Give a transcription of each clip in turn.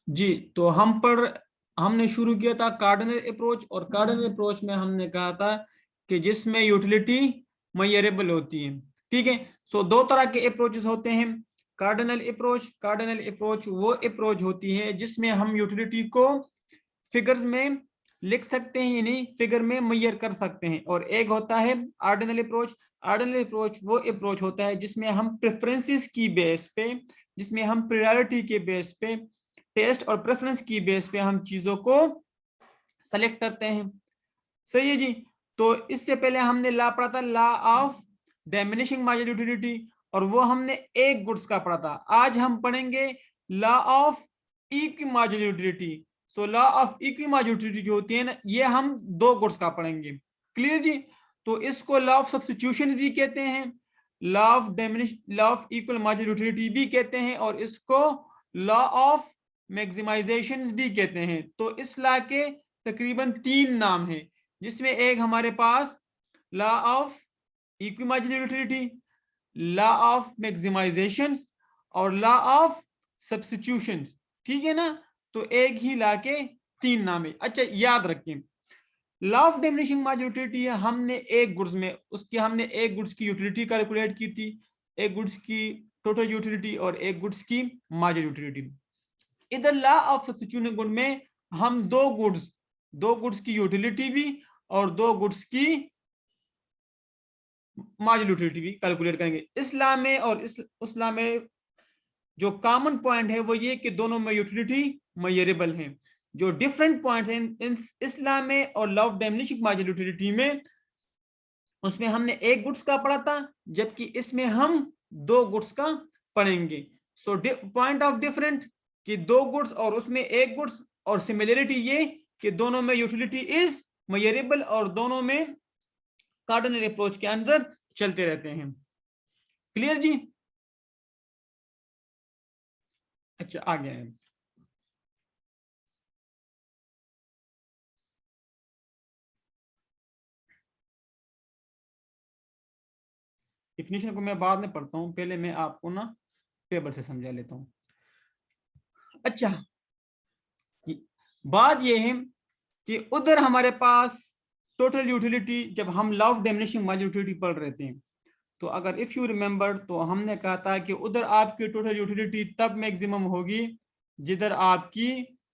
जी, तो हमने शुरू किया था कार्डिनल अप्रोच, और कार्डिनल अप्रोच में हमने कहा था कि जिसमें यूटिलिटी मेजरेबल होती है। ठीक है। सो दो तरह के अप्रोचेस होते हैं। कार्डिनल अप्रोच वो अप्रोच होती है जिसमें हम यूटिलिटी को फिगर्स में लिख सकते हैं, यानी फिगर में मेजर कर सकते हैं। और एक होता है ऑर्डिनल अप्रोच। ऑर्डिनल अप्रोच वो अप्रोच होता है जिसमें हम प्रेफरेंसेस की बेस पे, जिसमें हम प्रायोरिटी के बेस पे, टेस्ट और प्रेफरेंस की बेस पे हम चीजों को सेलेक्ट करते हैं। सही है जी। तो इससे पहले हमने लॉ पढ़ा था, law of diminishing marginal utility, और वो हमने एक गुड्स का पढ़ा था। आज हम पढ़ेंगे law of equi marginal utility. So law of equi marginal utility जो होती है ना, ये हम दो गुड्स का पढ़ेंगे। क्लियर जी। तो इसको लॉ ऑफ सब्स्टिट्यूशन भी कहते हैं, law of equal marginal utility भी कहते हैं, और इसको लॉ ऑफ मैक्सिमाइजेशन भी कहते हैं। तो इस लॉ के तकरीबन तीन नाम हैं, जिसमें एक हमारे पास law of equi marginal utility, law of maximisation, और लॉ ऑफ सब्स्टिट्यूशन। ठीक है ना। तो एक ही लॉ के तीन नाम है। अच्छा, याद रखें, law of diminishing marginal utility है, हमने एक गुड्स की यूटिलिटी कैलकुलेट की थी, एक गुड्स की टोटल यूटिलिटी और एक गुड्स की मार्जिनल यूटिलिटी। इधर लॉ ऑफ सब्स्टिट्यूशन गुड में हम दो गुड्स की यूटिलिटी भी और दो गुड्स की मार्जिनल यूटिलिटी भी कैलकुलेट करेंगे। इस लॉ में और उस लॉ में जो कॉमन पॉइंट है वो ये कि दोनों में यूटिलिटी मेजरेबल है। जो डिफरेंट पॉइंट है इस लॉ में और law of diminishing marginal utility में, उसमें हमने एक गुड्स का पढ़ा था, जबकि इसमें हम दो गुड्स का पढ़ेंगे। सो पॉइंट ऑफ डिफरेंट कि दो गुड्स और उसमें एक गुड्स, और सिमिलरिटी ये कि दोनों में यूटिलिटी इज मेजरेबल और दोनों में कार्डिनल अप्रोच के अंदर चलते रहते हैं। क्लियर जी। अच्छा, आ गया है। डिफिनेशन को मैं बाद में पढ़ता हूं, पहले मैं आपको ना टेबल से समझा लेता हूं। अच्छा, बात यह है कि उधर हमारे पास टोटल यूटिलिटी, जब हम law of diminishing marginal utility पढ़ रहे थे, तो अगर इफ यू रिमेंबर, तो हमने कहा था कि उधर आपकी टोटल यूटिलिटी तब मैक्सिमम होगी जिधर आपकी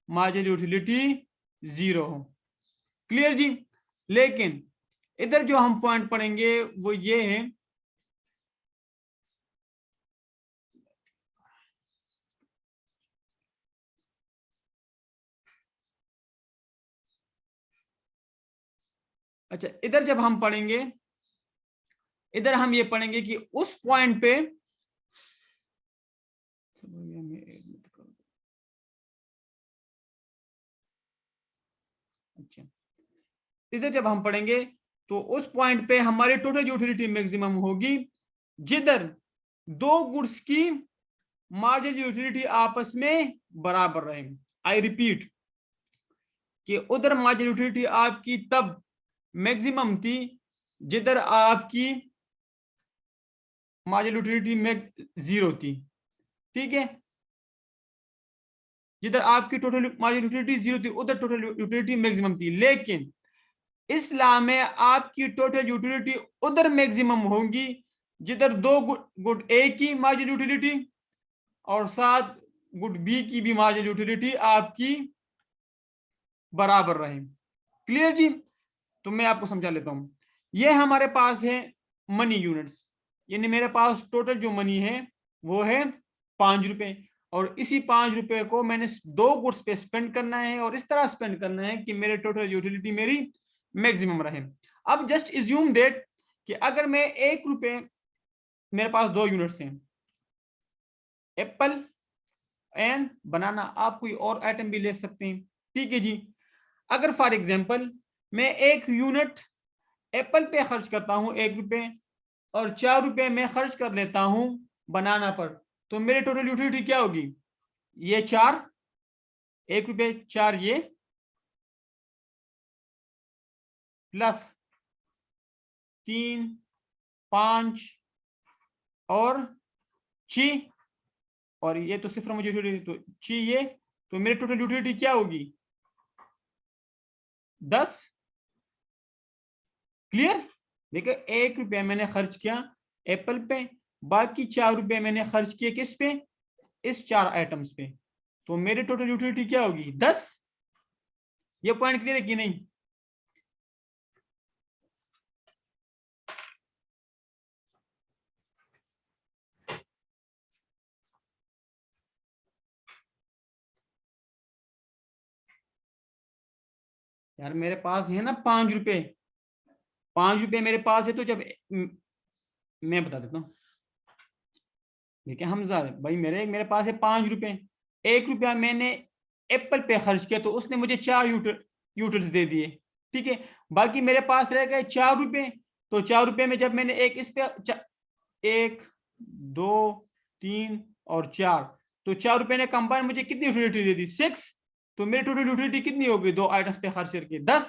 मार्जिनल यूटिलिटी जीरो हो। क्लियर जी। लेकिन इधर जो हम पॉइंट पढ़ेंगे वो ये है, अच्छा इधर जब हम पढ़ेंगे, इधर हम ये पढ़ेंगे कि उस पॉइंट पे, अच्छा इधर जब हम पढ़ेंगे तो उस पॉइंट पे हमारी टोटल यूटिलिटी मैक्सिमम होगी जिधर दो गुड्स की मार्जिनल यूटिलिटी आपस में बराबर रहे। आई रिपीट कि उधर मार्जिनल यूटिलिटी आपकी तब मैक्सिमम थी जिधर आपकी मार्जिनल यूटिलिटी में जीरो थी। ठीक है। जिधर आपकी टोटल मार्जिनल यूटिलिटी जीरो थी उधर टोटल यूटिलिटी मैक्सिमम थी। लेकिन इस लॉ में आपकी टोटल यूटिलिटी उधर मैक्सिमम होगी जिधर दो गुड ए की मार्जिनल यूटिलिटी और साथ गुड बी की भी मार्जिनल यूटिलिटी आपकी बराबर रहे। क्लियर जी। तो मैं आपको समझा लेता हूं। ये हमारे पास है मनी यूनिट्स, यानी मेरे पास टोटल जो मनी है वो है 5 रुपए, और इसी 5 रुपए को मैंने दो गुड्स पे स्पेंड करना है, और इस तरह स्पेंड करना है कि मेरे टोटल यूटिलिटी मेरी मैक्सिमम रहे। अब जस्ट इज्यूम दैट कि अगर मैं 1 रुपए, मेरे पास दो यूनिट्स हैं, एप्पल एंड बनाना, आप कोई और आइटम भी ले सकते हैं। ठीक है जी। अगर फॉर एग्जाम्पल मैं 1 यूनिट एप्पल पे खर्च करता हूं 1 रुपए, और 4 रुपए में खर्च कर लेता हूं बनाना पर, तो मेरी टोटल यूटिलिटी क्या होगी? ये 4, 1 रुपए 4, ये प्लस 3, 5 और 6, और ये तो सिर्फ मुझे तो 6 ये तो मेरी टोटल यूटिलिटी क्या होगी? 10। क्लियर? देखो 1 रुपया मैंने खर्च किया एप्पल पे, बाकी 4 रुपये मैंने खर्च किए किस पे? इस 4 आइटम्स पे। तो मेरी टोटल यूटिलिटी क्या होगी? 10। ये पॉइंट क्लियर है कि नहीं? यार मेरे पास है ना 5 रुपए, 5 रुपए मेरे पास है। तो जब मैं बता देता हूँ, देखिए हमजा भाई, मेरे पास है 5 रुपए, 1 रुपया मैंने एप्पल पे खर्च किया तो उसने मुझे 4 यूटिल्स दे दिए, ठीक है। बाकी मेरे पास रह गए 4 रुपए। तो 4 रुपए में जब मैंने एक इस पे 1 2 3 और 4, तो 4 रुपए ने कंबाइन मुझे कितनी यूटिलिटी दे दी? 6। तो मेरी टोटल यूटिलिटी कितनी होगी दो आइटम्स पे खर्च करके? 10।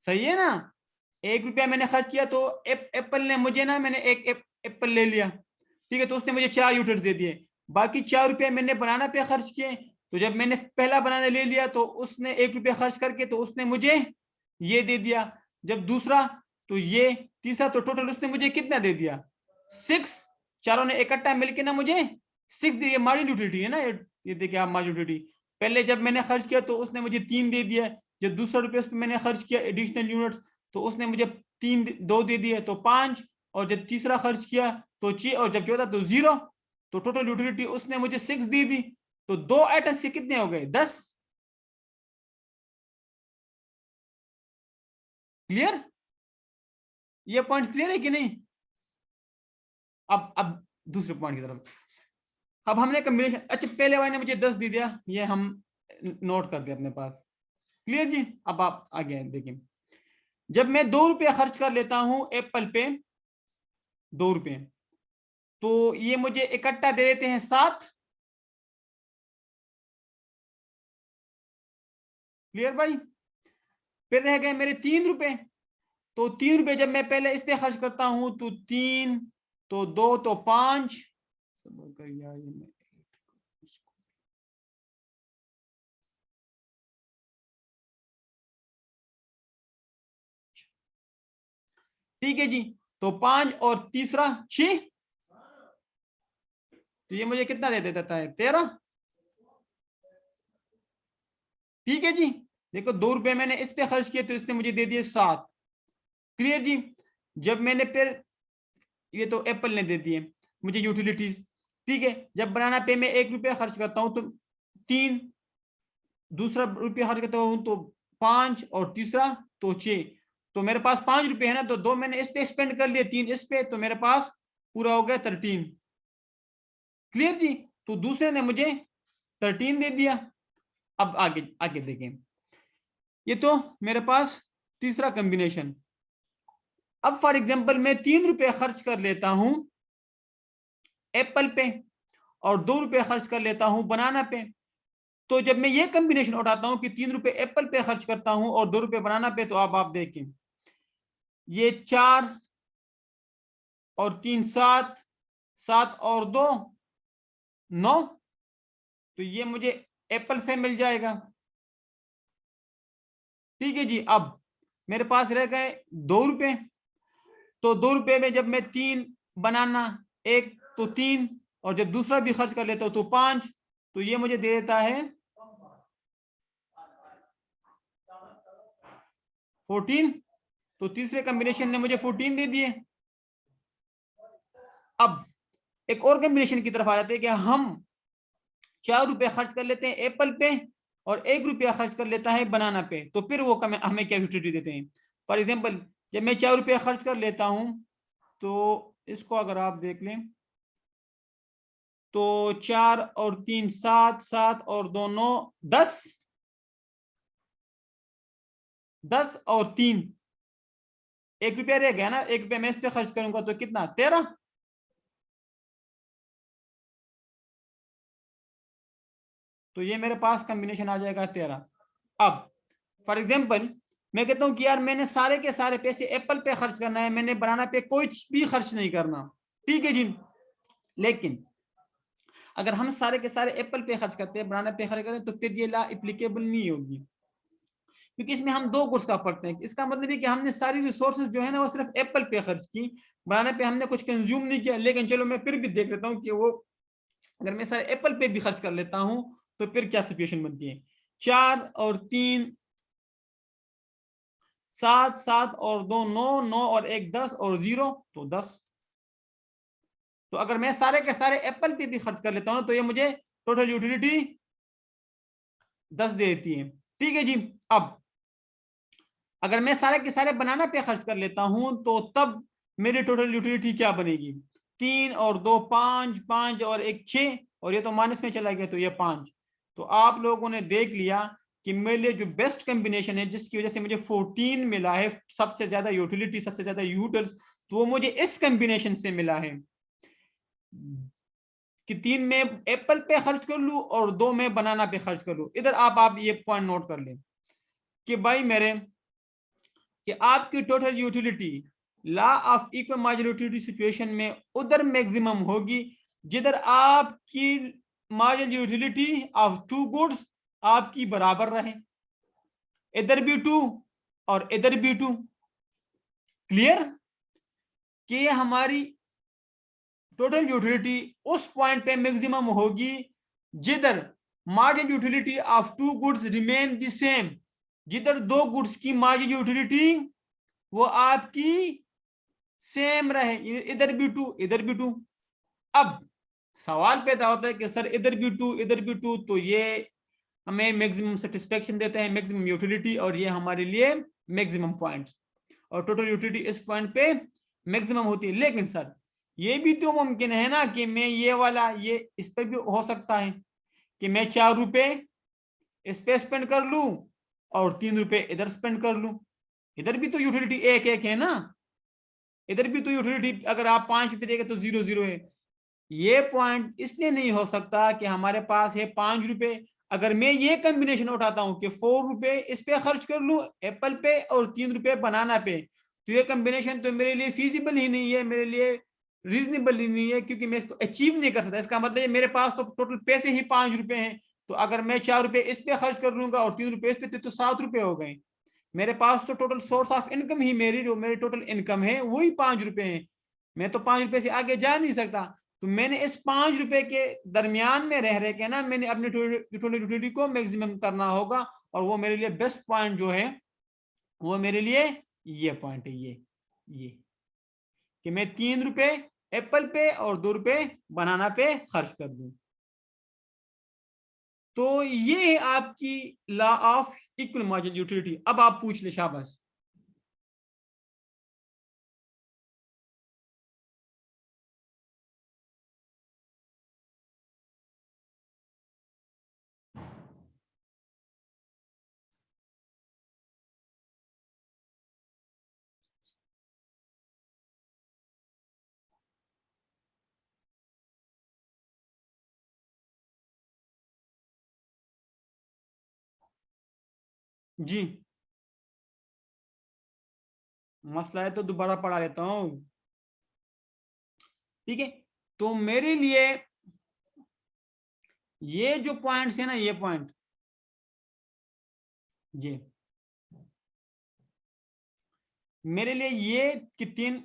सही है ना? 1 रुपया मैंने खर्च किया तो एप्पल ने मुझे ना, मैंने एक एप्पल ले लिया, ठीक है, तो उसने मुझे 4 यूटिल्स दे दिए। बाकी 4 रुपये मैंने बनाना पे खर्च किए। तो जब मैंने पहला बनाना ले लिया तो उसने 1 रुपया खर्च करके तो उसने मुझे ये दे दिया। जब दूसरा, तो ये तीसरा, तो टोटल उसने मुझे कितना दे दिया? 6। चारों ने इकट्ठा मिलके ना मुझे 6 दिए। मार्जिन यूटिलिटी है ना ये देखिए आप, मार्जिन यूटिलिटी। पहले जब मैंने खर्च किया तो उसने मुझे 3 दे दिया। जब दूसरा रुपये उस पर मैंने खर्च किया एडिशनल यूनिट्स, तो उसने मुझे 2 दे दिए, तो 5। और जब तीसरा खर्च किया तो 6, और जब चौथा तो 0। तो टोटल यूटिलिटी उसने मुझे 6 दे दी। तो 2 आइटम से कितने हो गए? 10। क्लियर? ये पॉइंट क्लियर है कि नहीं? अब दूसरे पॉइंट की तरफ। अब हमने कम्बिनेशन, अच्छा पहले वाले ने मुझे 10 दे दिया, ये हम नोट कर दिया अपने पास। क्लियर जी? अब आप आगे देखिए, जब मैं 2 रुपये खर्च कर लेता हूं एप्पल पे, 2 रुपये, तो ये मुझे इकट्ठा दे देते हैं 7। क्लियर भाई? फिर रह गए मेरे 3 रुपए। तो 3 रुपए जब मैं पहले इस पे खर्च करता हूं तो 3, तो 2, तो 5। ठीक है जी, तो 5 और तीसरा 6, तो ये मुझे कितना दे देता है? 13। ठीक है जी, देखो 2 रुपए मैंने इस पे खर्च किए तो इसने मुझे दे दिए 7। क्लियर जी? जब मैंने फिर, ये तो एप्पल ने दे दिए मुझे यूटिलिटीज, ठीक है। जब बनाना पे मैं 1 रुपया खर्च करता हूं तो 3, दूसरा रुपया खर्च करता हूं तो 5, और तीसरा तो 6। तो मेरे पास 5 रुपये है ना, तो 2 मैंने इस पे स्पेंड कर लिए, 3 इस पे, तो मेरे पास पूरा हो गया 13। क्लियर जी? तो दूसरे ने मुझे 13 दे दिया। अब आगे आगे देखें, ये तो मेरे पास तीसरा कॉम्बिनेशन। अब फॉर एग्जांपल मैं 3 रुपये खर्च कर लेता हूं एप्पल पे, और 2 रुपये खर्च कर लेता हूं बनाना पे। तो जब मैं ये कॉम्बिनेशन उठाता हूं कि 3 रुपये एप्पल पे खर्च करता हूं और 2 रुपये बनाना पे, तो आप देखें, ये 4 और 3 7, 7 और 2 9, तो ये मुझे एप्पल से मिल जाएगा। ठीक है जी, अब मेरे पास रह गए 2 रुपये। तो 2 रुपये में जब मैं 3 बनाना, 1 तो 3, और जब दूसरा भी खर्च कर लेता हूं तो 5, तो ये मुझे दे देता है 14। तो तीसरे कॉम्बिनेशन ने मुझे 14 दे दिए। अब एक और कॉम्बिनेशन की तरफ आ जाते हैं कि हम 4 रुपये खर्च कर लेते हैं एप्पल पे, और 1 रुपया खर्च कर लेता है बनाना पे। तो फिर वो हमें क्या यूटिलिटी देते हैं? फॉर एग्जाम्पल, जब मैं 4 रुपया खर्च कर लेता हूं, तो इसको अगर आप देख लें, तो 4 और 3 7, 7 और 2 9, 10, 10 और 3, 1 रुपया रह गया ना। 1 रुपया मैं इस पे खर्च करूंगा तो कितना? 13। तो ये मेरे पास कॉम्बिनेशन आ जाएगा 13। अब फॉर एग्जाम्पल मैं कहता हूं कि यार मैंने सारे के सारे पैसे एप्पल पे खर्च करना है, मैंने बनाना पे कोई भी खर्च नहीं करना, ठीक है जी। लेकिन अगर हम सारे के सारे एप्पल पे खर्च करते हैं, बनाना पे खर्च करते हैं, तो फिर ये लॉ एप्लीकेबल नहीं होगी, क्योंकि इसमें हम दो गुड्स का पढ़ते हैं। इसका मतलब है कि हमने सारी रिसोर्सेज जो है ना वो सिर्फ एप्पल पे खर्च की, बनाना पे हमने कुछ कंज्यूम नहीं किया। लेकिन चलो मैं फिर भी देख लेता हूँ कि वो अगर मैं सारे एप्पल पे भी खर्च कर लेता हूँ तो फिर क्या सिचुएशन बनती है। 4 और 3 7, 7 और 2 9, 9 और 1 10 और 0 तो 10। तो अगर मैं सारे के सारे एप्पल पे भी खर्च कर लेता हूँ तो ये मुझे टोटल यूटिलिटी 10 देती है। ठीक है जी। अब अगर मैं सारे के सारे बनाना पे खर्च कर लेता हूं तो तब मेरी टोटल यूटिलिटी क्या बनेगी। 3 और 2 5, 5 और 1 6, और ये तो माइनस में चला गया तो ये 5। तो आप लोगों ने देख लिया कि मेरे लिए जो बेस्ट कॉम्बिनेशन है जिसकी वजह से मुझे 14 मिला है, सबसे ज्यादा यूटिलिटी, सबसे ज्यादा यूटिल्स, तो वो मुझे इस कॉम्बिनेशन से मिला है कि 3 में एप्पल पे खर्च कर लूं और 2 में बनाना पे खर्च कर लूं। इधर आप ये पॉइंट नोट कर लें कि भाई मेरे कि आपकी total utility law of equal marginal utility situation में उधर मैक्सिमम होगी जिधर आपकी marginal utility of two goods आपकी बराबर रहे, इधर भी 2 और इधर भी 2। क्लियर कि हमारी टोटल यूटिलिटी उस पॉइंट पे मैक्सिमम होगी जिधर margin utility of two goods remain the same, जिधर दो गुड्स की मार्जिन यूटिलिटी वो आपकी सेम रहे, इधर भी 2 इधर भी 2। अब सवाल पैदा होता है कि सर इधर भी 2 इधर भी 2, तो ये हमें मैक्सिमम सेटिस्फेक्शन देते हैं, मैक्सिमम यूटिलिटी, और ये हमारे लिए मैक्सिमम पॉइंट्स, और टोटल यूटिलिटी इस पॉइंट पे मैक्सिमम होती है। लेकिन सर ये भी तो मुमकिन है ना कि मैं ये वाला ये इस पर भी हो सकता है कि मैं 4 रुपए इस पे स्पेंड कर लूं और 3 रुपए इधर स्पेंड कर लूं, इधर भी तो यूटिलिटी एक एक है ना, इधर भी तो यूटिलिटी अगर आप 5 रुपए देंगे तो 0 0 है। ये पॉइंट इसलिए नहीं हो सकता कि हमारे पास है 5 रुपए, अगर मैं ये कॉम्बिनेशन उठाता हूं कि 4 रुपए इस पे खर्च कर लूं एप्पल पे और 3 रुपए बनाना पे, तो ये कॉम्बिनेशन तो मेरे लिए फीजिबल ही नहीं है, मेरे लिए रीजनेबल ही नहीं है, क्योंकि मैं इसको अचीव नहीं कर सकता। इसका मतलब है मेरे पास तो टोटल पैसे ही 5 रुपए हैं, तो अगर मैं 4 रुपए इस पे खर्च कर लूंगा और 3 रुपए इस पे तो 7 रुपए हो गए। मेरे पास तो टोटल सोर्स ऑफ इनकम ही मेरी जो मेरी टोटल इनकम है वही 5 रुपए है, मैं तो 5 रुपए से आगे जा नहीं सकता। तो मैंने इस 5 रुपए के दरमियान में रह के ना मैंने अपनी टोटल यूटिलिटी को मैक्सिमम करना होगा, और वो मेरे लिए बेस्ट पॉइंट जो है वो मेरे लिए ये पॉइंट है, ये कि मैं 3 रुपए एप्पल पे और 2 रुपए बनाना पे खर्च कर दूं। तो ये है आपकी law of equal marginal utility. अब आप पूछ ले शाबाश। जी मसला है तो दोबारा पढ़ा लेता हूं। ठीक है, तो मेरे लिए ये जो पॉइंट्स है ना, ये पॉइंट ये मेरे लिए ये कि 3।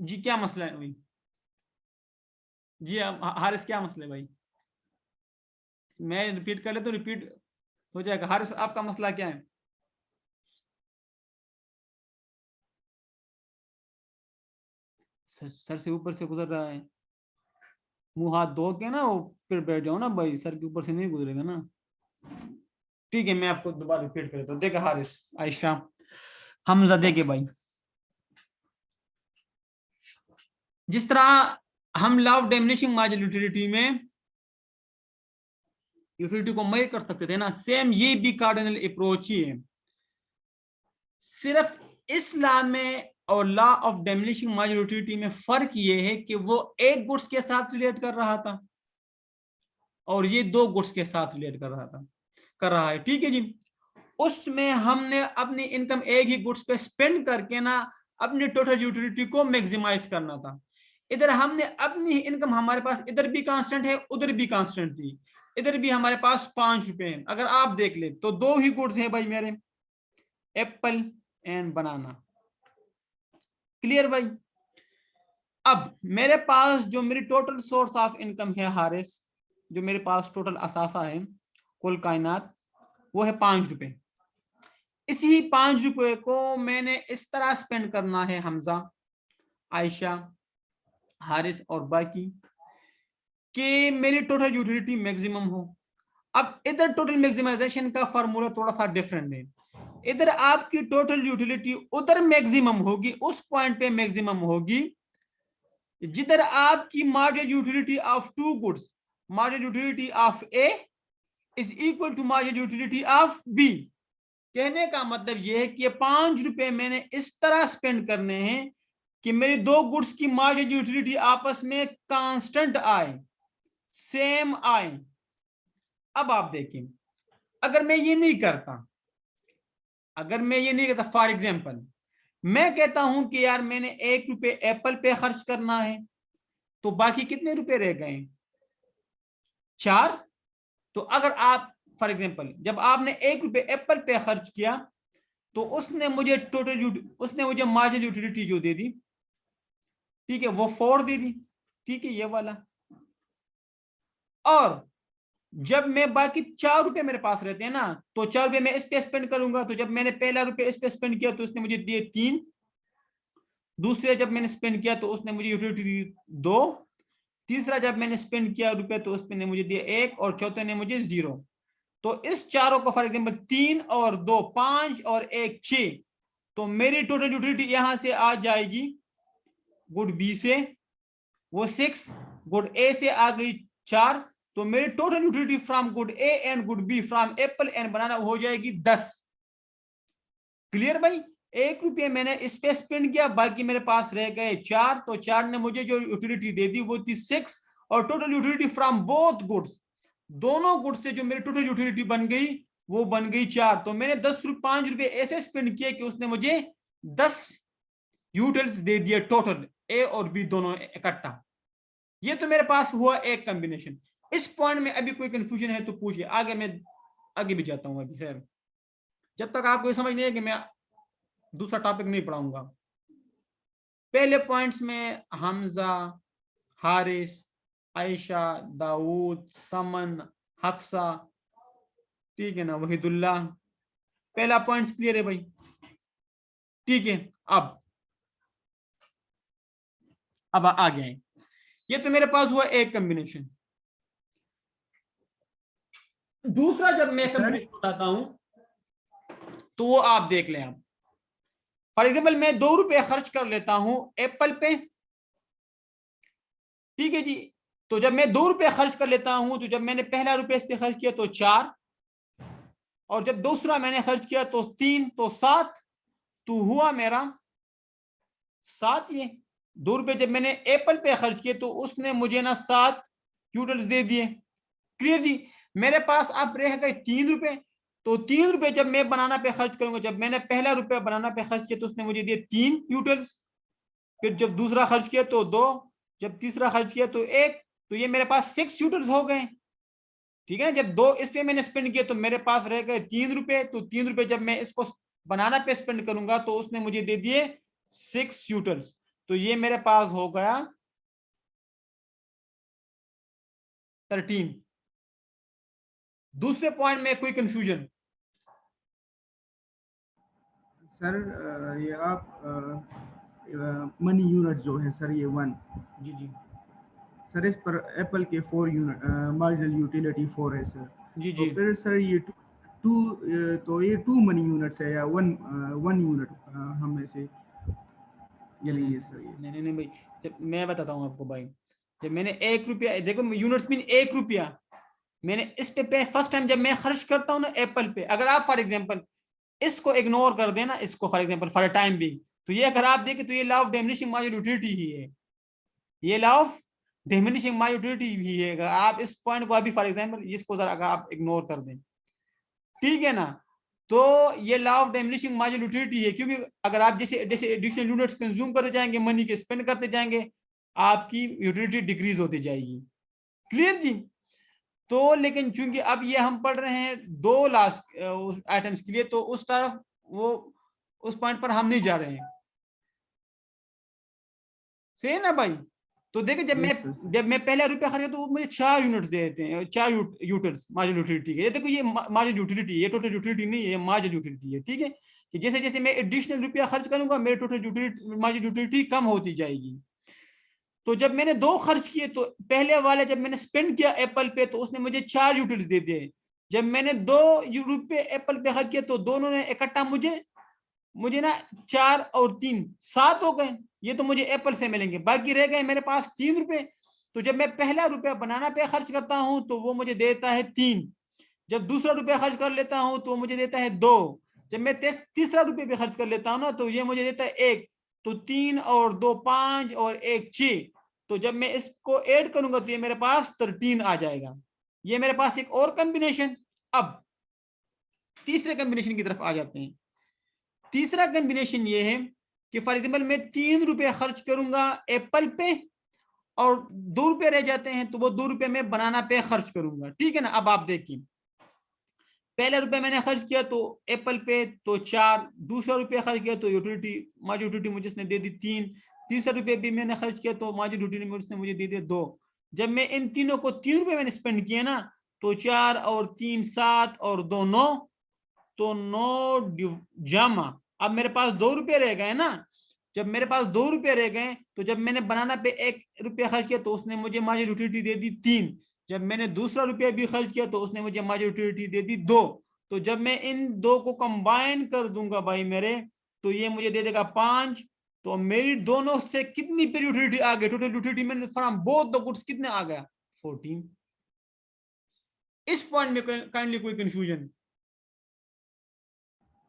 जी क्या मसला है भाई? जी हारिस क्या मसला है भाई? मैं रिपीट कर ले तो रिपीट हो जाएगा। हारिस आपका मसला क्या है? सर से ऊपर से गुजर रहा है, मुंह हाथ धो के ना वो फिर बैठ जाओ ना भाई, सर के ऊपर से नहीं गुजरेगा ना। ठीक है मैं आपको दोबारा रिपीट कर देता हूँ। देखा हारिस, आयशा, हमजा, देखे भाई, जिस तरह हम law of diminishing marginal utility में यूटिलिटी को मेजर कर सकते थे ना, सेम ये भी कार्डिनल अप्रोच ही है। सिर्फ इस लॉ में और law of diminishing marginal utility में फर्क ये है कि वो एक गुड्स के साथ रिलेट कर रहा था और ये 2 गुड्स के साथ रिलेट कर रहा है। ठीक है जी। उसमें हमने अपनी इनकम एक ही गुड्स पे स्पेंड करके ना अपनी टोटल यूटिलिटी को मैक्सिमाइज करना था। इधर हमने अपनी इनकम, हमारे पास इधर भी कांस्टेंट है, उधर भी कांस्टेंट थी, इधर भी हमारे पास 5 रुपए हैं। अगर आप देख ले तो दो ही गुड्स हैं भाई मेरे, एप्पल एंड बनाना। क्लियर भाई? अब मेरे पास जो मेरी टोटल सोर्स ऑफ इनकम है हारिस, जो मेरे पास टोटल असासा है कुल कायनात, वो है 5 रुपए। इसी 5 रुपए को मैंने इस तरह स्पेंड करना है हमजा, आयशा, हारिस और बाकी, कि मेरी टोटल यूटिलिटी मैक्सिमम हो। अब इधर टोटल मैक्सिमाइजेशन का फार्मूला थोड़ा सा डिफरेंट है। इधर आपकी टोटल यूटिलिटी उधर मैक्सिमम होगी, उस पॉइंट पे मैक्सिमम होगी जिधर आपकी marginal utility of two goods, marginal utility of A is equal to marginal utility of B. कहने का मतलब यह है कि 5 रुपए मैंने इस तरह स्पेंड करने हैं कि मेरी दो गुड्स की मार्जिनल यूटिलिटी आपस में कांस्टेंट आए, सेम आए। अब आप देखें, अगर मैं ये नहीं करता, अगर मैं ये नहीं करता, फॉर एग्जाम्पल मैं कहता हूं कि यार मैंने 1 रुपए एप्पल पे खर्च करना है, तो बाकी कितने रुपए रह गए? 4। तो अगर आप फॉर एग्जाम्पल जब आपने 1 रुपए एप्पल पे खर्च किया, तो उसने मुझे उसने मुझे मार्जिनल यूटिलिटी जो दे दी, ठीक है, वो 4 दे दी, ठीक है, ये वाला। और जब मैं बाकी 4 रुपए मेरे पास रहते हैं ना, तो 4 रुपए मैं इस पे स्पेंड करूंगा, तो जब मैंने पहला रुपए इस पे स्पेंड किया तो उसने मुझे दिए 3, दूसरे जब मैंने स्पेंड किया तो उसने मुझे यूटिलिटी दी 2, तीसरा जब मैंने स्पेंड किया रुपए तो उसने मुझे दिया 1, और चौथे ने मुझे 0। तो इस चारों को फॉर एग्जाम्पल 3 और 2 5 और 1 6, तो मेरी टोटल यूटिलिटी यहां से आ जाएगी गुड बी से वो 6, गुड ए से आ गई 4, तो मेरी total utility from good A and good B from apple and banana हो जाएगी 10। क्लियर भाई? 1 रुपये मैंने इस पे स्पेंड किया, बाकी मेरे पास रह गए 4, तो 4 ने मुझे जो यूटिलिटी दे दी वो थी 6, और total utility from both goods, दोनों गुड्स से जो मेरी टोटल यूटिलिटी बन गई वो बन गई 4। तो मैंने 5 रुपए ऐसे स्पेंड किए कि उसने मुझे 10 यूटिल्स दे दिए, टोटल ए और बी दोनों इकट्ठा। ये तो मेरे पास हुआ एक कॉम्बिनेशन। इस पॉइंट में अभी कोई कंफ्यूजन है तो पूछिए, आगे मैं आगे भी जाता हूं अभी। खैर, जब तक आपको समझ नहीं है कि मैं दूसरा टॉपिक नहीं पढ़ाऊंगा। पहले पॉइंट्स में हमजा, हारिस, आयशा, दाऊद, समन, हफ्सा, ठीक है ना, वहीदुल्ला, पहला पॉइंट्स क्लियर है भाई? ठीक है। अब आ गए, ये तो मेरे पास हुआ एक कॉम्बिनेशन। दूसरा जब मैं कॉम्बिनेशन बताता हूं तो वो आप देख लें। आप फॉर एग्जाम्पल मैं 2 रुपए खर्च कर लेता हूं एप्पल पे, ठीक है जी। तो जब मैं 2 रुपए खर्च कर लेता हूं, तो जब मैंने पहला रुपए इस पे खर्च किया तो 4, और जब दूसरा मैंने खर्च किया तो 3, तो 7, तो हुआ मेरा 7। ये 2 रुपए जब मैंने एप्पल पे खर्च किए तो उसने मुझे ना 7 यूटिल्स दे दिए। क्लियर जी? मेरे पास अब रह गए 3 रुपए, तो 3 रुपए जब मैं बनाना पे खर्च करूंगा, जब मैंने पहला रुपया बनाना पे खर्च किया तो उसने मुझे दिए 3 यूटिल्स, फिर जब दूसरा खर्च किया तो 2, जब तीसरा खर्च किया तो 1, तो ये मेरे पास 6 यूटिल्स हो गए। ठीक है ना? जब 2 इस पे मैंने स्पेंड किया तो मेरे पास रह गए 3 रुपए, तो 3 रुपए जब मैं इसको बनाना पे स्पेंड करूंगा तो उसने मुझे दे दिए 6 यूटिल्स, तो ये मेरे पास हो गया 13। दूसरे पॉइंट में कोई कंफ्यूजन? सर ये आप मनी यूनिट जो है सर ये 1, जी जी सर इस पर एप्पल के 4 यूनिट मार्जिनल यूटिलिटी 4 है सर। जी तो जी फिर सर ये टू तो ये 2 मनी यूनिट्स है या 1 यूनिट हमें से चलेंगे सर ये? नहीं नहीं नहीं भाई, जब मैं बताता हूँ आपको भाई, जब मैंने 1 रुपया, देखो यूनिट्स मीन 1 रुपया मैंने इस पे फर्स्ट टाइम जब मैं खर्च करता हूँ ना एप्पल पे, अगर आप फॉर एग्जांपल इसको इग्नोर कर देना, इसको फॉर एग्जांपल फॉर टाइम भी, तो ये अगर आप देखें तो ये law of diminishing marginal utility ही है, ये law of diminishing marginal utility भी है। अगर आप इस पॉइंट को अभी फॉर एग्जांपल इसको जरा अगर आप इग्नोर कर दें, ठीक है ना, तो ये law of diminishing marginal utility है, क्योंकि अगर आप जैसे जैसे एडिशनल यूनिट्स कंज्यूम करते जाएंगे, मनी के स्पेंड करते जाएंगे, आपकी यूटिलिटी डिक्रीज होती जाएगी। क्लियर जी? तो लेकिन चूंकि अब ये हम पढ़ रहे हैं 2 लास्ट आइटम्स के लिए, तो उस तरफ वो उस पॉइंट पर हम नहीं जा रहे हैं। सही है ना भाई? तो देखिए जब यस सर। जब मैं पहला रुपया खर्च तो वो मुझे 4 यूनिट्स दे देते हैं, 4 यूटिल्स मार्जिनल यूटिलिटी है। ये देखो ये मार्जिनल यूटिलिटी, ये टोटल यूटिलिटी नहीं है, ये मार्जिनल यूटिलिटी है। ठीक है कि जैसे जैसे मैं एडिशनल रुपया खर्च करूंगा मेरे टोटल यूटिलिटी मार्जिनल यूटिलिटी कम होती जाएगी। तो जब मैंने 2 खर्च किए तो पहले वाले जब मैंने स्पेंड किया एप्पल पे तो उसने मुझे 4 यूटिल्स दे दिए। जब मैंने 2 रुपये एप्पल पे खर्च किए तो दोनों ने इकट्ठा मुझे ना 4 और 3 7 हो गए। ये तो मुझे एप्पल से मिलेंगे, बाकी रह गए मेरे पास 3 रुपए। तो जब मैं पहला रुपया बनाना पे खर्च करता हूं तो वो मुझे देता है 3। जब दूसरा रुपया खर्च कर लेता हूं तो मुझे देता है 2। जब मैं तीसरा रुपये पे खर्च कर लेता हूं ना तो ये मुझे देता है 1। तो 3 और 2 5 और 1 6। तो जब मैं इसको ऐड करूंगा तो ये मेरे पास 13 आ जाएगा। ये मेरे पास एक और कॉम्बिनेशन। अब तीसरे कॉम्बिनेशन की तरफ आ जाते हैं। तीसरा कॉम्बिनेशन ये है कि फॉर एग्जाम्पल मैं 3 रुपये खर्च करूंगा एप्पल पे और 2 रुपये रह जाते हैं तो वो 2 रुपये में बनाना पे खर्च करूंगा। ठीक है ना? अब आप देखिए पहले रुपये मैंने खर्च किया तो एप्पल पे तो 4, दूसरा रुपया खर्च किया तो मार्जिनल यूटिलिटी मुझे उसने दे दी 3, तीसरा रुपये भी मैंने खर्च किया तो मार्जिनल यूटिलिटी उसने मुझे दे दिया 2। जब मैं इन तीनों को 3 रुपये मैंने स्पेंड किया ना तो 4 और 3 7 और 2 9, तो 9 जमा अब मेरे पास 2 रुपये रह गए ना। जब मेरे पास 2 रुपये रह गए तो जब मैंने बनाना पे 1 रुपया खर्च किया तो उसने मुझे मार्जिनल यूटिलिटी दे दी 3। जब मैंने दूसरा रुपया भी खर्च किया तो उसने मुझे मार्जिनल यूटिलिटी दे दी 2। तो जब मैं इन 2 को कंबाइन कर दूंगा भाई मेरे तो ये मुझे दे देगा 5। तो मेरी दोनों से कितनी पे यूटिलिटी आ गई? टोटल यूटिलिटी मैंने फ्रॉम बोथ द गुड्स कितने आ गया? 14। इस पॉइंट में काइंडली कोई कंफ्यूजन?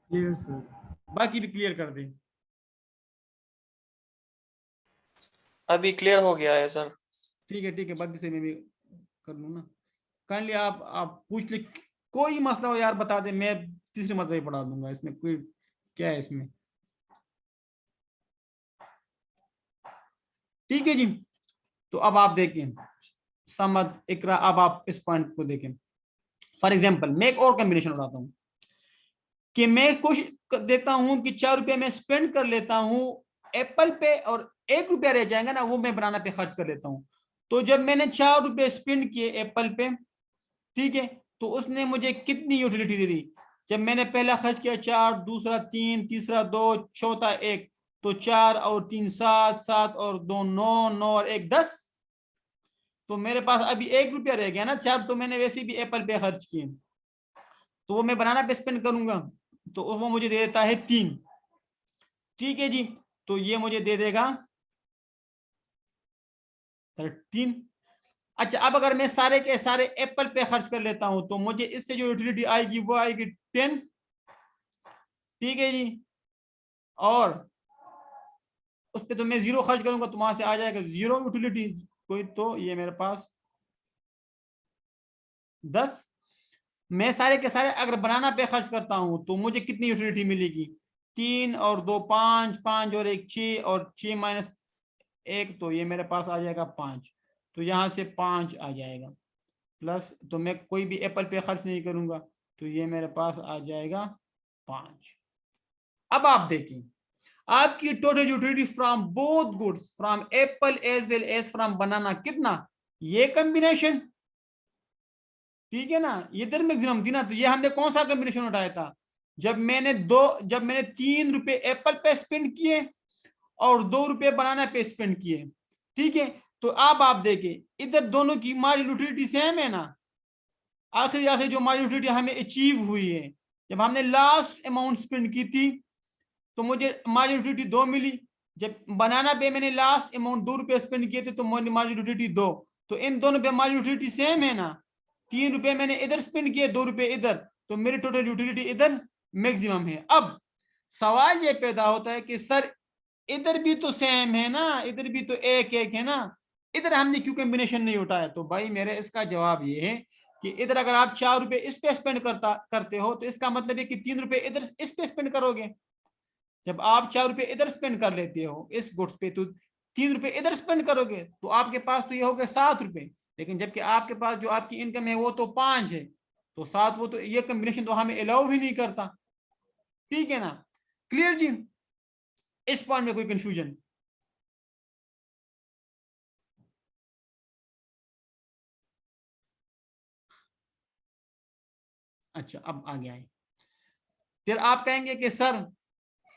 Clear sir. बाकी भी क्लियर कर दें। अभी क्लियर हो गया है सर। ठीक है बाकी से मैं भी कर लूँ ना। काइंडली आप पूछ ले, कोई मसला हो यार बता दे, मैं तीसरे मरतबे पढ़ा दूंगा। इसमें कोई क्या है इसमें? ठीक है जी। तो अब आप देखें समद इकरा, अब आप इस पॉइंट को देखें। फॉर एग्जाम्पल मैं एक और कॉम्बिनेशन उठाता हूं कि मैं कोशिश देता हूं कि 4 रुपये में स्पेंड कर लेता हूं एप्पल पे और 1 रुपया रह जाएगा ना वो मैं बनाना पे खर्च कर लेता हूं। तो जब मैंने 4 रुपये स्पेंड किए एप्पल पे, ठीक है, तो उसने मुझे कितनी यूटिलिटी दे दी? जब मैंने पहला खर्च किया 4, दूसरा 3, तीसरा 2, चौथा 1, तो 4 और 3 7, 7 और 2 9, 9 और 1 10। तो मेरे पास अभी 1 रुपया रह गया ना। 4 तो मैंने वैसे भी एप्पल पे खर्च किए तो वो मैं बनाना पे स्पेंड करूंगा तो वो मुझे दे देता है 3। ठीक है जी। तो ये मुझे दे देगा 13। अच्छा अब अगर मैं सारे के सारे एप्पल पे खर्च कर लेता हूं तो मुझे इससे जो यूटिलिटी आएगी वो आएगी 10। ठीक है जी। और उस पर तो मैं 0 खर्च करूंगा तो वहां से आ जाएगा 0 यूटिलिटी कोई। तो ये मेरे पास 10। मैं सारे के सारे अगर बनाना पे खर्च करता हूं तो मुझे कितनी यूटिलिटी मिलेगी? 3 और 2 5, 5 और 1 6 और 6 माइनस 1, तो ये मेरे पास आ जाएगा 5। तो यहां से 5 आ जाएगा प्लस, तो मैं कोई भी एप्पल पे खर्च नहीं करूंगा तो ये मेरे पास आ जाएगा 5। अब आप देखें आपकी total utility from both goods from apple as well as from banana कितना? ये कॉम्बिनेशन। ठीक है ना? ये इधर मैक्सिमम थी ना। तो ये हमने कौन सा कॉम्बिनेशन उठाया था? जब मैंने 3 रुपए एप्पल पे स्पेंड किए और 2 रुपए बनाना पे स्पेंड किए। ठीक है। तो अब आप देखें इधर दोनों की मार्जिनल यूटिलिटी सेम है ना। आखिरी जो मार्जिनल यूटिलिटी हमें अचीव हुई है जब हमने लास्ट अमाउंट स्पेंड की थी तो मुझे मार्जिनल यूटिलिटी 2 मिली। जब बनाना पे मैंने लास्ट अमाउंट 2 रुपए स्पेंड किए थे तो मार्जिनल यूटिलिटी 2। तो इन दोनों पे मार्जिनल यूटिलिटी सेम है ना। 3 रुपए मैंने इधर स्पेंड किए, 2 रुपए इधर, तो मेरी टोटल यूटिलिटी इधर मैक्सिमम है। अब सवाल ये पैदा होता है कि सर इधर भी तो सेम है ना, इधर भी तो 1 1 है ना, इधर हमने क्यों कॉम्बिनेशन नहीं उठाया? तो भाई मेरे इसका जवाब ये है कि इधर अगर आप 4 रुपए इस पे स्पेंड करते हो तो इसका मतलब है कि 3 रुपए इधर इस पे स्पेंड करोगे। जब आप 4 रुपए इधर स्पेंड कर लेते हो इस गुड्स पे तो ₹3 इधर स्पेंड करोगे तो आपके पास तो ये हो गए ₹7, लेकिन जबकि आपके पास जो आपकी इनकम है वो तो 5 है, तो 7 वो तो ये कॉम्बिनेशन तो हमें अलाउ ही नहीं करता। ठीक है ना, क्लियर जी? इस पॉइंट में कोई कंफ्यूजन? अच्छा, अब आगे आए। फिर आप कहेंगे कि सर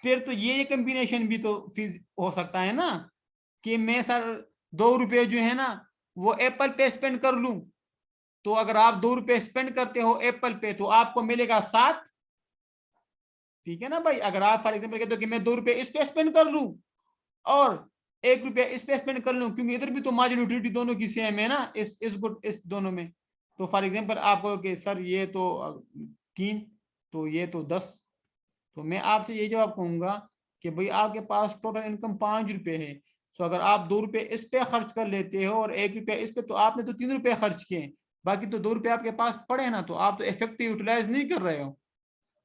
फिर तो ये कॉम्बिनेशन भी तो फीस हो सकता है ना, कि मैं सर ₹2 जो है ना वो एप्पल पे स्पेंड कर लूं, तो अगर आप ₹2 स्पेंड करते हो एप्पल पे तो आपको मिलेगा 7। ठीक है ना भाई, अगर आप फॉर एग्जाम्पल कहते हो कि मैं ₹2 इस पे स्पेंड कर लूं और ₹1 इस पे स्पेंड कर लूं, क्योंकि इधर भी तो मार्जिन यूटिलिटी दोनों की सेम है ना, इस दोनों में। तो फॉर एग्जाम्पल आप कहो कि सर ये तो 3, तो ये तो 10, तो मैं आपसे ये जवाब कहूंगा कि भाई आपके पास टोटल इनकम ₹5 है, तो अगर आप ₹2 इस पे खर्च कर लेते हो और ₹1 इस पे, तो आपने तो ₹3 खर्च किए, बाकी तो ₹2 आपके पास पड़े ना, तो आप तो इफेक्टिव यूटिलाइज नहीं कर रहे हो,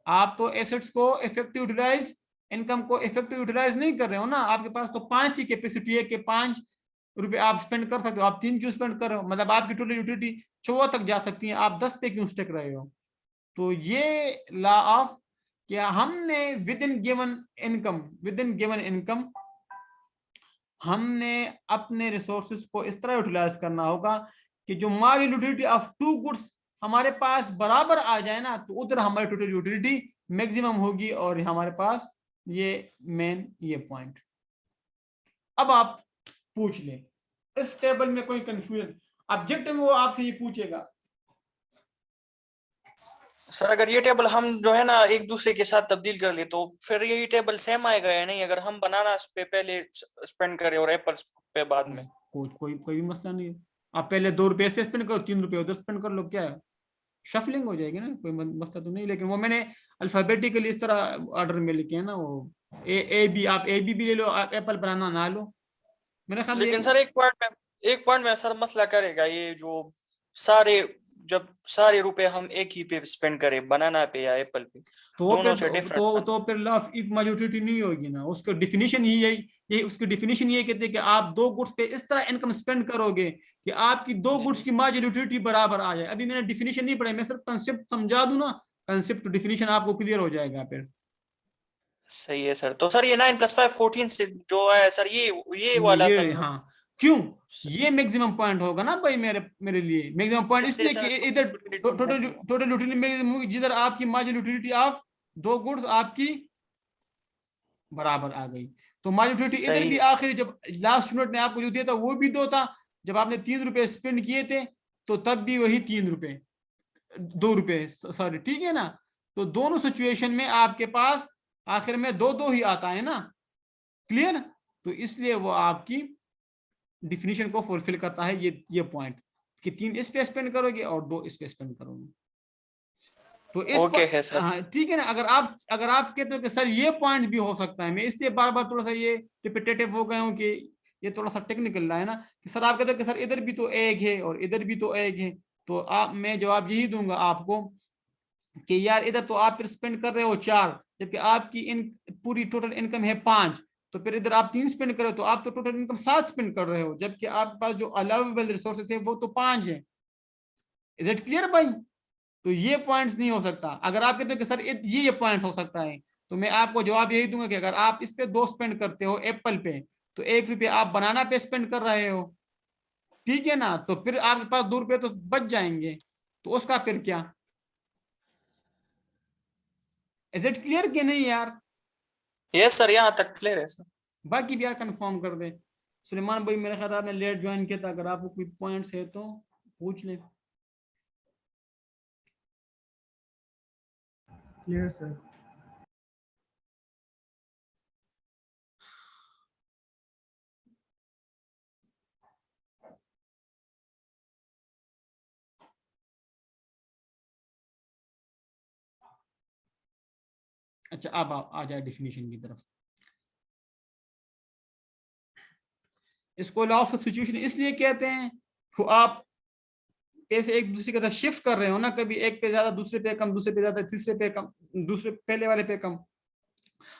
आप तो एसेट्स को इफेक्टिव यूटिलाइज, इनकम को इफेक्टिव यूटिलाइज नहीं कर रहे हो ना। आपके पास तो 5 ही कैपेसिटी है कि ₹5 आप स्पेंड कर सकते हो, आप 3 क्यों स्पेंड कर रहे हो? मतलब आपकी टोटल यूटिलिटी 14 तक जा सकती है, आप 10 पे क्यों स्टिक रहे हो? तो ये लॉ ऑफ कि हमने विद इन गिवन इनकम हमने अपने रिसोर्सेज को इस तरह यूटिलाइज करना होगा कि जो marginal utility of two goods हमारे पास बराबर आ जाए ना, तो उधर हमारी टोटल यूटिलिटी मैक्सिमम होगी, और हमारे पास ये मेन ये पॉइंट। अब आप पूछ लें इस टेबल में कोई कंफ्यूजन, ऑब्जेक्टिव में वो आपसे ये पूछेगा। सर अगर ये टेबल हम जो है ना एक दूसरे के साथ तब्दील कर ले तो फिर ये टेबल सेम आएगा या नहीं, अगर हम बनाना पे पहले स्पेंड करें और एप्पल पे बाद में? कोई भी मसला नहीं है, आप पहले ₹2 इस पे स्पेंड करो, ₹3 उधर स्पेंड कर लो, क्या है, शफलिंग हो जाएगी ना, कोई मसला तो नहीं। लेकिन वो मैंने अल्फाबेटिकली इस तरह ऑर्डर में लिखे हैं ना, वो ए बी, आप ए बी ले लो, आप एप्पल बनाना ना लो, मेरा ख्याल लेकिन ये। सर एक पॉइंट में सर मसला करेगा ये जो सारे जब सारे रुपए हम एक ही पे स्पेंड करें, बनाना पे या एप्पल पे, तो दोनों फिर से डिफरेंट। तो फिर लॉ ऑफ इक्वलिटी नहीं होगी ना, उसका डिफिनीशन ही यही उसकी डिफिनीशन ये कहते हैं कि आप 2 गुड्स पे इस तरह इनकम स्पेंड करोगे कि आपकी 2 गुड्स की मार्जिनल यूटिलिटी बराबर आ जाए। अभी मैंने डिफिनीशन नहीं पढ़ा, मैं सिर्फ कंसेप्ट समझा दूं ना, कंसेप्ट डिफिनीशन आपको क्लियर हो जाएगा फिर। सही है सर। तो सर ये 9 + 5 14 से जो है सर, ये वाला ये सर हाँ, क्यों, ये मैक्सिमम पॉइंट होगा ना भाई, मेरे लिए मैक्सिमम पॉइंट इससे इसलिए सर कि इधर टोटल यूटिलिटी मैक्सिमम, जिधर आपकी मार्जिनल यूटिलिटी ऑफ 2 गुड्स आपकी बराबर आ गई, तो मार्जिनल यूटिलिटी इधर भी सही। आखिरी, जब लास्ट यूनिट ने आपको जो दिया था वो भी 2 था, जब आपने ₹3 स्पेंड किए थे तो तब भी वही ₹3, ₹2, सॉरी, ठीक है ना। तो दोनों सिचुएशन में आपके पास आखिर में 2 ही आता है ना, क्लियर। तो इसलिए वो आपकी डिफिनीशन को फुलफिल करता है ये पॉइंट, कि 3 इस पे स्पेंड करोगे और 2 इस पे स्पेंड करोगे। तो इस ओके है सर। हाँ ठीक है ना, अगर आप कहते हो कि सर ये पॉइंट भी हो सकता है, मैं इसलिए बार बार थोड़ा सा ये रिपीटेटिव हो गया हूँ कि ये थोड़ा सा टेक्निकल रहा है ना, कि सर आप कहते हो कि सर इधर भी तो एक है और इधर भी तो एक है, तो मैं जवाब यही दूंगा आपको कि यार इधर तो आप फिर स्पेंड कर रहे हो 4, जबकि आपकी इन पूरी टोटल इनकम है 5, तो फिर इधर आप 3 स्पेंड कर रहे हो, तो आप तो टोटल इनकम 7 स्पेंड कर रहे हो, जबकि आपके पास जो अलाउेबल रिसोर्सेस है वो तो 5 है। इज इट क्लियर भाई? तो ये पॉइंट्स नहीं हो सकता। अगर आप कहते हो कि सर ये पॉइंट हो सकता है, तो मैं आपको जवाब यही दूंगा कि अगर आप इस पे 2 स्पेंड करते हो एप्पल पे, तो ₹1 आप बनाना पे स्पेंड कर रहे हो, ठीक है ना, तो फिर आपके पास ₹2 तो बच जाएंगे, तो उसका फिर क्या? इज इट क्लियर कि नहीं यार? यस सर, यहाँ तक क्लियर है सर। बाकी भी यार कंफर्म कर दे। सुलेमान भाई मेरे ख्याल आपने लेट ज्वाइन किया था, अगर आपको कोई पॉइंट्स है तो पूछ ले। Clear sir. अच्छा, अब आ जाए डिफिनीशन की तरफ। इसको लॉ ऑफ सब्स्टिट्यूशन इसलिए कहते हैं कि आप पैसे एक दूसरे की तरफ शिफ्ट कर रहे हो ना, कभी एक पे ज्यादा दूसरे पे कम, दूसरे पे ज्यादा तीसरे पे कम, दूसरे पहले वाले पे कम,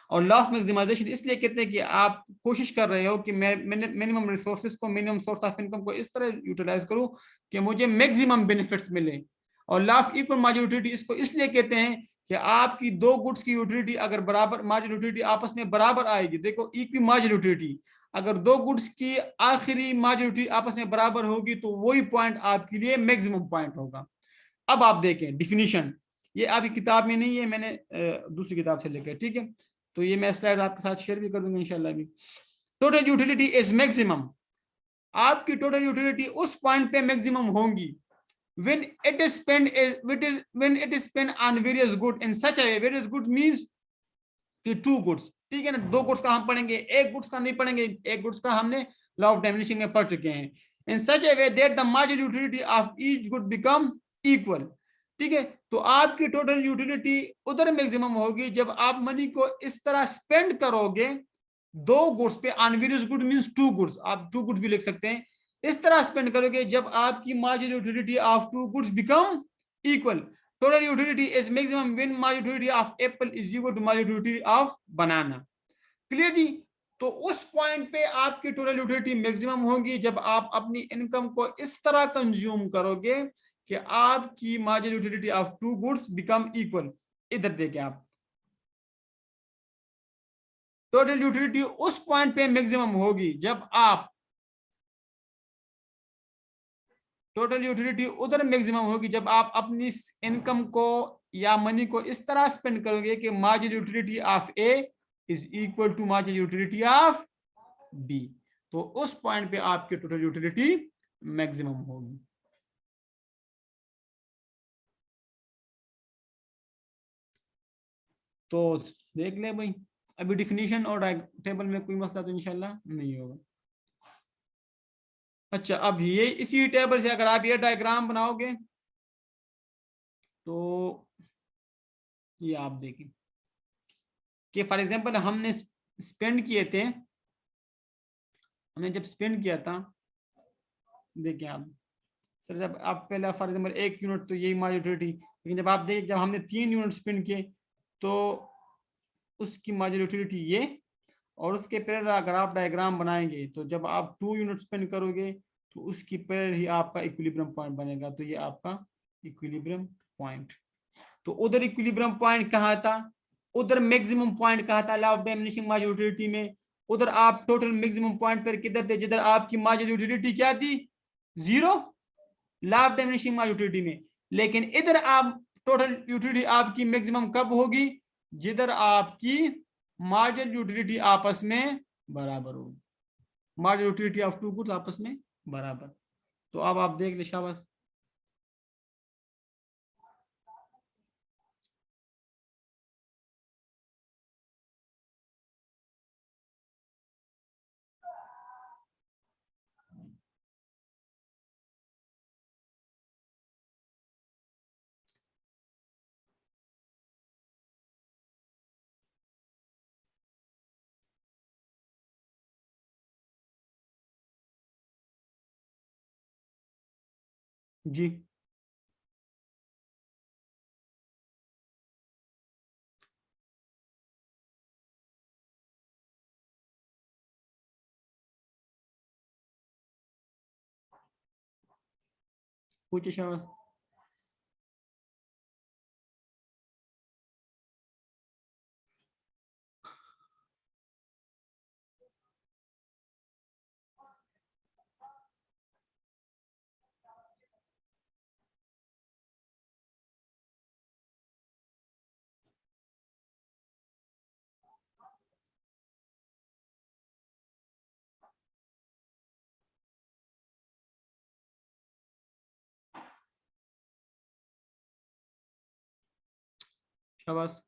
और लॉ ऑफ मैक्सिमाइजेशन इसलिए कहते हैं कि आप कोशिश कर रहे हो कि मैं मिनिमम रिसोर्सेज को, मिनिमम सोर्स ऑफ इनकम को इस तरह यूटिलाइज करूं कि मुझे मैक्सिमम बेनिफिट्स मिले। और law of equal marginal utility इसको इसलिए कहते हैं कि आपकी दो गुड्स की यूटिलिटी अगर बराबर मार्जिनल यूटिलिटी आपस में बराबर आएगी, देखो इक्वल मार्जिनल यूटिलिटी, अगर दो गुड्स की आखिरी मार्जिनल यूटिलिटी आपस में बराबर होगी तो वही पॉइंट आपके लिए मैक्सिमम पॉइंट होगा। अब आप देखें डिफिनीशन, ये आपकी किताब में नहीं है, मैंने दूसरी किताब से लेकर, ठीक है। तो ये मैं स्लाइड आपके साथ शेयर भी कर दूंगा इंशाल्लाह भी। टोटल यूटिलिटी इज मैक्सिमम, आपकी टोटल यूटिलिटी उस पॉइंट पे मैक्सिमम होंगी when it is when it is spent on various good in such a way, various good means कि टू गुड्स, ठीक है ना, दो गुड्स का हम पढ़ेंगे, एक गुड्स का नहीं पढ़ेंगे, एक गुड्स का हमने लॉ ऑफ डाइमिनिशिंग में पढ़ चुके हैं। In such a way that the marginal utility of each good become equal, ठीक है। तो आपकी टोटल यूटिलिटी उधर मैक्सिमम होगी जब आप मनी को इस तरह स्पेंड करोगे दो गुड्स पे, on various good means two goods, आप टू गुड्स भी लिख सकते हैं, इस तरह स्पेंड करोगे जब आपकी marginal utility of two goods become equal. Total utility is maximum when marginal utility of apple is equal to marginal utility of banana. Clear जी। तो उस पॉइंट पे आपकी टोटल यूटिलिटी मैक्सिमम होगी जब आप अपनी इनकम को इस तरह कंज्यूम करोगे कि आपकी marginal utility of two goods become equal. इधर देखें आप, टोटल यूटिलिटी उस पॉइंट पे मैक्सिमम होगी जब आप, टोटल यूटिलिटी उधर मैक्सिमम होगी जब आप अपनी इनकम को या मनी को इस तरह स्पेंड करोगे कि marginal utility of A is equal to marginal utility of B. तो उस पॉइंट पे आपकी टोटल यूटिलिटी मैक्सिमम होगी। तो देख ले भाई, अभी डिफिनीशन और टेबल में कोई मसला तो इंशाल्लाह नहीं होगा। अच्छा, अब ये इसी टेबल से अगर आप ये डायग्राम बनाओगे तो ये आप देखें कि फॉर एग्जांपल हमने स्पेंड किए थे, हमने जब स्पेंड किया था, देखिए आप सर, जब आप पहले फॉर एग्जांपल 1 यूनिट तो यही मार्जिनल यूटिलिटी, लेकिन जब आप देखिए जब हमने 3 यूनिट स्पेंड किए तो उसकी मार्जिनल यूटिलिटी ये, और उसके पैरेलल अगर आप डायग्राम बनाएंगे तो जब आप 2 यूनिट स्पेंड करोगे तो उसकी पैरेलल ही आपका इक्विलिब्रियम पॉइंट बनेगा। तो ये आपका इक्विलिब्रियम पॉइंट। तो उधर इक्विलिब्रियम पॉइंट कहाँ था, उधर मैक्सिमम पॉइंट कहाँ था लॉ ऑफ डाइमिनिशिंग मार्जिनल यूटिलिटी में, उधर आप टोटल मैक्सिमम पॉइंट पर किधर थे, जिधर आपकी मार्जिनल यूटिलिटी क्या थी, 0, लॉ ऑफ डाइमिनिशिंग मार्जिनल यूटिलिटी में। लेकिन इधर आप टोटल यूटिलिटी आपकी मैक्सिमम कब होगी, जिधर आपकी मार्जिनल यूटिलिटी आपस में बराबर होगी, marginal utility of two goods आपस में बराबर। तो अब आप देख ले, शाबाश। जी पूछे, शाबाश। शाबाश,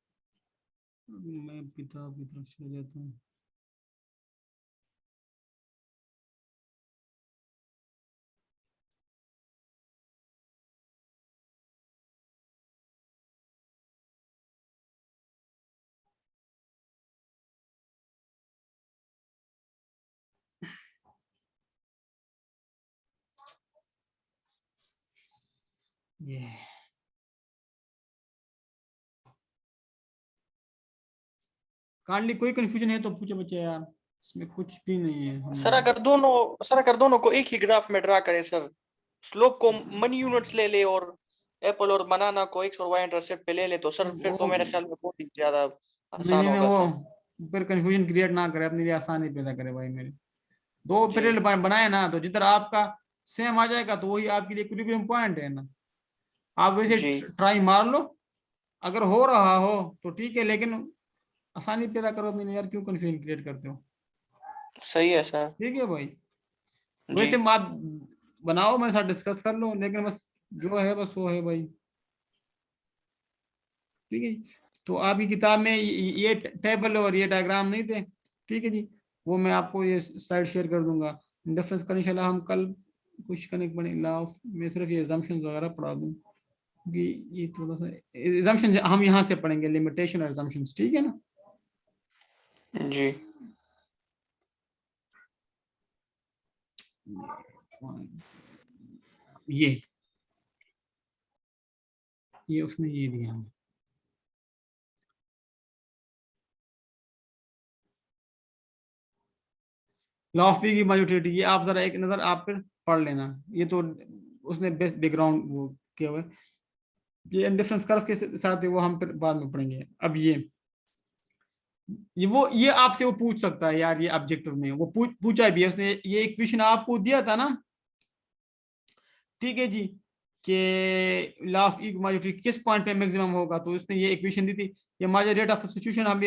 मैं किताब की तरफ चले जाता हूँ। ये काइंडली कोई कंफ्यूजन है तो पूछो बच्चे यार, इसमें कुछ भी नहीं है। सर अगर दोनों को एक ही ग्राफ में ड्रा करें सर, स्लोप को मनी यूनिट्स ले ले और एप्पल और बनाना को एक्स और वाई इंटरसेप्ट पे ले ले तो सर फिर तो मेरे ख्याल में बहुत ही ज्यादा नहीं आसान नहीं नहीं, होगा सर। वो फिर कंफ्यूजन क्रिएट ना करे, अपने लिए आसानी पैदा करे भाई मेरे। दो जी पैरेलल बनाए ना तो जिधर आपका सेम आ जाएगा तो वही आपके लिए इक्विलिब्रियम पॉइंट है ना। आप वैसे जी ट्राई मार लो, अगर हो रहा हो तो ठीक है, लेकिन आसानी पैदा करो अपने लिए यार, क्यों कंफ्यूजन क्रिएट करते हो। सही है सर। ठीक है भाई, जी वैसे आप बनाओ मेरे साथ डिस्कस कर लो, लेकिन बस जो है बस वो है भाई। ठीक है जी, तो आपकी किताब में ये टेबल और ये डायग्राम नहीं थे। ठीक है जी, वो मैं आपको ये स्लाइड शेयर कर दूंगा। डिफरेंस का इंशाल्लाह हम कल कुछ करने के बने लॉ मैं सिर्फ ये एजम्पशंस वगैरह पढ़ा दूं, क्योंकि ये थोड़ा सा एजम्पशंस हम यहाँ से पढ़ेंगे, लिमिटेशन और एजम्पशंस। ठीक है ना। जी ये उसने ये दिया हमें। लॉ ऑफ की मॉड्यूलिटी, ये आप जरा एक नजर आप फिर पढ़ लेना, ये तो उसने बेस्ट बैकग्राउंड वो किया हुआ है। ये इंडिफरेंस कर्व के साथ है, वो हम फिर बाद में पढ़ेंगे। अब ये आपसे वो पूछ सकता है यार, ये ऑब्जेक्टिव में वो पूछा भी है उसने, ये इक्वेशन आपको दिया था ना। ठीक है जी, कि लॉ ऑफ इक्वालिटी किस पॉइंट पे मैक्सिमम होगा, तो उसने ये इक्वेशन दी थी। ये हमारे रेट ऑफ सब्स्टिट्यूशन हम